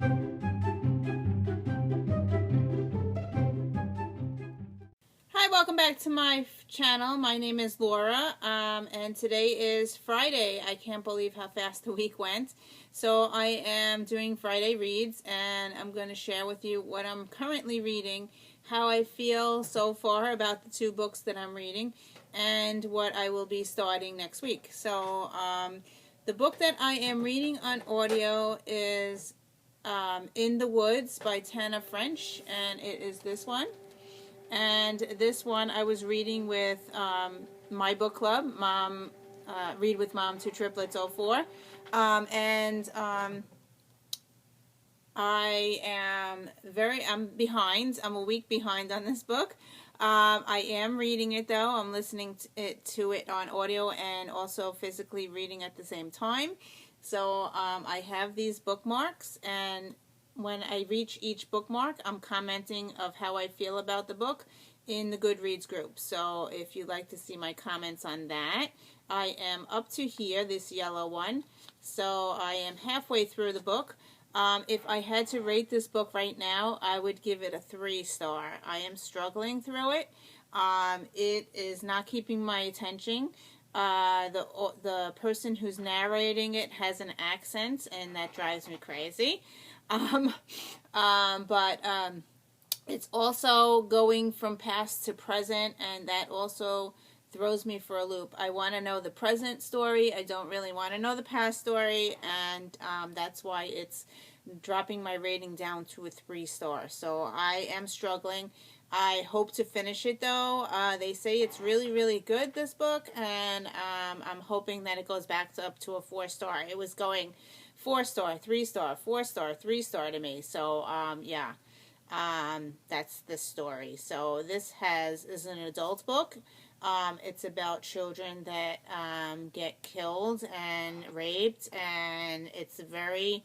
Hi, welcome back to my channel. My name is Laura, and today is Friday. I can't believe how fast the week went. So I am doing Friday reads, and I'm going to share with you what I'm currently reading, how I feel so far about the two books that I'm reading, and what I will be starting next week. So the book that I am reading on audio is In the Woods by Tana French, and it is this one. And this one I was reading with my book club, Mom, Read with Mom, Two Triplets 04. I'm behind. I'm a week behind on this book. I am reading it though. I'm listening to it on audio and also physically reading at the same time. So I have these bookmarks, and when I reach each bookmark, I'm commenting of how I feel about the book in the Goodreads group. So if you'd like to see my comments on that, I am up to here, this yellow one. So I am halfway through the book. If I had to rate this book right now, I would give it a 3-star. I am struggling through it. It is not keeping my attention. The person who's narrating it has an accent, and that drives me crazy. But it's also going from past to present, and that also throws me for a loop. I want to know the present story. I don't really want to know the past story, and that's why it's dropping my rating down to a 3-star. So I am struggling. I hope to finish it though. They say it's really, really good, this book, and I'm hoping that it goes back up to a 4-star. It was going 4-star, 3-star, 4-star, 3-star to me. So yeah, that's the story. So this is an adult book. It's about children that get killed and raped, and it's very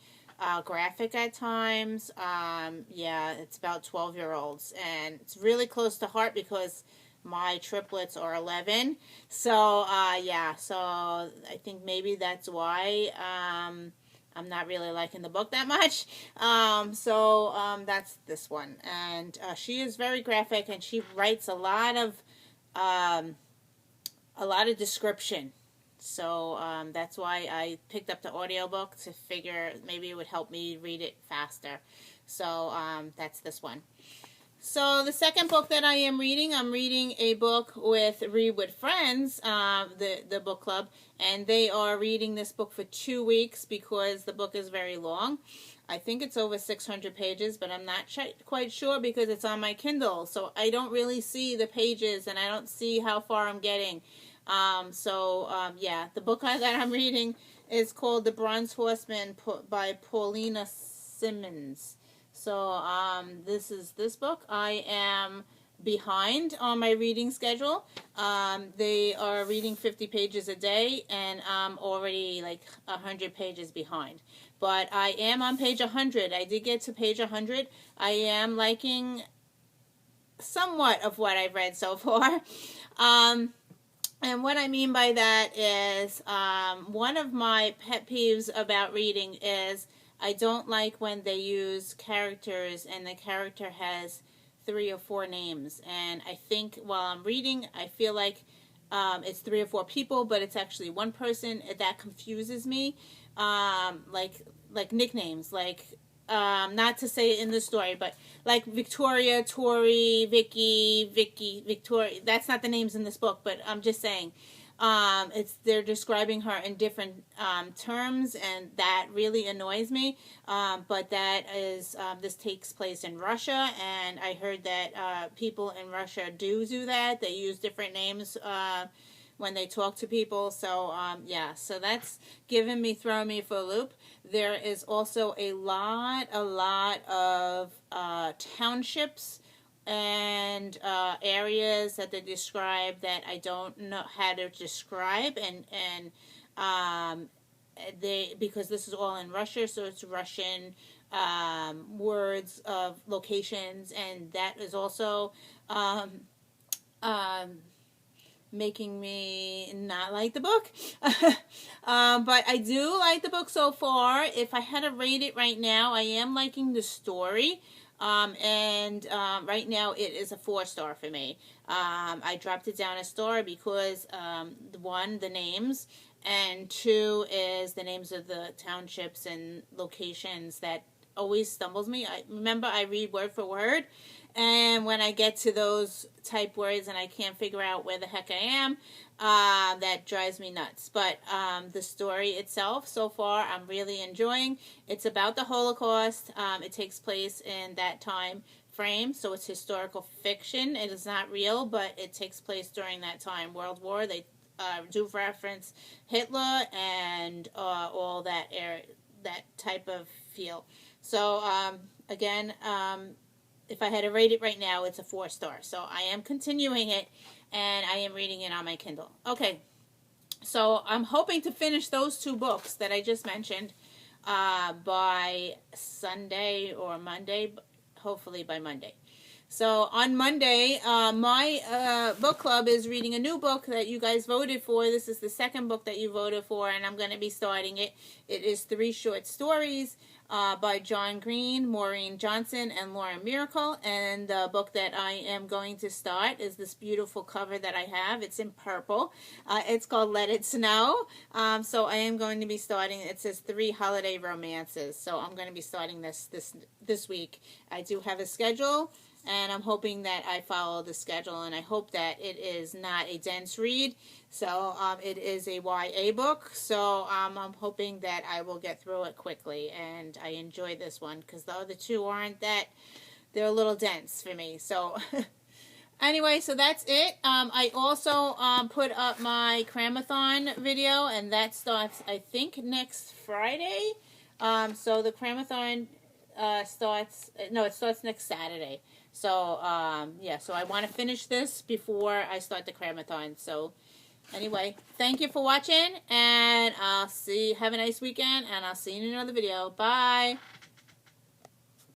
graphic at times. Yeah, it's about 12-year-olds, and it's really close to heart because my triplets are 11. So yeah, so I think maybe that's why I'm not really liking the book that much. That's this one, and she is very graphic, and she writes a lot of description. So that's why I picked up the audiobook, to figure maybe it would help me read it faster. So that's this one. So the second book that I'm reading a book with Read with Friends, the book club, and they are reading this book for 2 weeks because the book is very long. I think it's over 600 pages, but I'm not quite sure because it's on my Kindle, so I don't really see the pages, and I don't see how far I'm getting. Yeah, the book that I'm reading is called The Bronze Horseman by Paulina Simmons. So this book. I am behind on my reading schedule. They are reading 50 pages a day, and I'm already like 100 pages behind. But I am on page 100. I did get to page 100. I am liking somewhat of what I've read so far. And what I mean by that is one of my pet peeves about reading is I don't like when they use characters and the character has 3 or 4 names. And I think while I'm reading, I feel like it's 3 or 4 people, but it's actually one person. That confuses me. Like nicknames, like not to say in the story, but like Victoria, Tori, Vicky, Victoria. That's not the names in this book, but I'm just saying. They're describing her in different terms, and that really annoys me. But that is this takes place in Russia, and I heard that people in Russia do that. They use different names when they talk to people. So yeah, so that's throwing me for a loop. There is also a lot of townships and areas that they describe that I don't know how to describe, and because this is all in Russia, so it's Russian words of locations, and that is also making me not like the book. But I do like the book so far. If I had to rate it right now, I am liking the story. Right now it is a 4-star for me. I dropped it down a star because, one, the names, and two is the names of the townships and locations that always stumbles me. I read word for word, and when I get to those type words and I can't figure out where the heck I am, that drives me nuts. But the story itself, so far, I'm really enjoying. It's about the Holocaust. It takes place in that time frame, so it's historical fiction. It is not real, but it takes place during that time, World War. They do reference Hitler and all that that type of feel. So again, if I had to rate it right now, it's a 4-star. So I am continuing it, and I am reading it on my Kindle. Okay, so I'm hoping to finish those 2 books that I just mentioned by Sunday or Monday, hopefully by Monday. So on Monday, my book club is reading a new book that you guys voted for. This is the second book that you voted for, and I'm going to be starting it. It is 3 short stories by John Green, Maureen Johnson, and Laura Miracle. And the book that I am going to start is this beautiful cover that I have. It's in purple. It's called Let It Snow. So I am going to be starting. It says 3 holiday romances. So I'm going to be starting this week. I do have a schedule, and I'm hoping that I follow the schedule, and I hope that it is not a dense read. So it is a YA book, so I'm hoping that I will get through it quickly, and I enjoy this one, because the other 2 aren't that, they're a little dense for me. So anyway, so that's it. I also put up my Cramathon video, and that starts, I think, next Friday. So the Cramathon starts next Saturday. So, yeah, so I want to finish this before I start the Cramathon. So, anyway, thank you for watching, and have a nice weekend, and I'll see you in another video. Bye!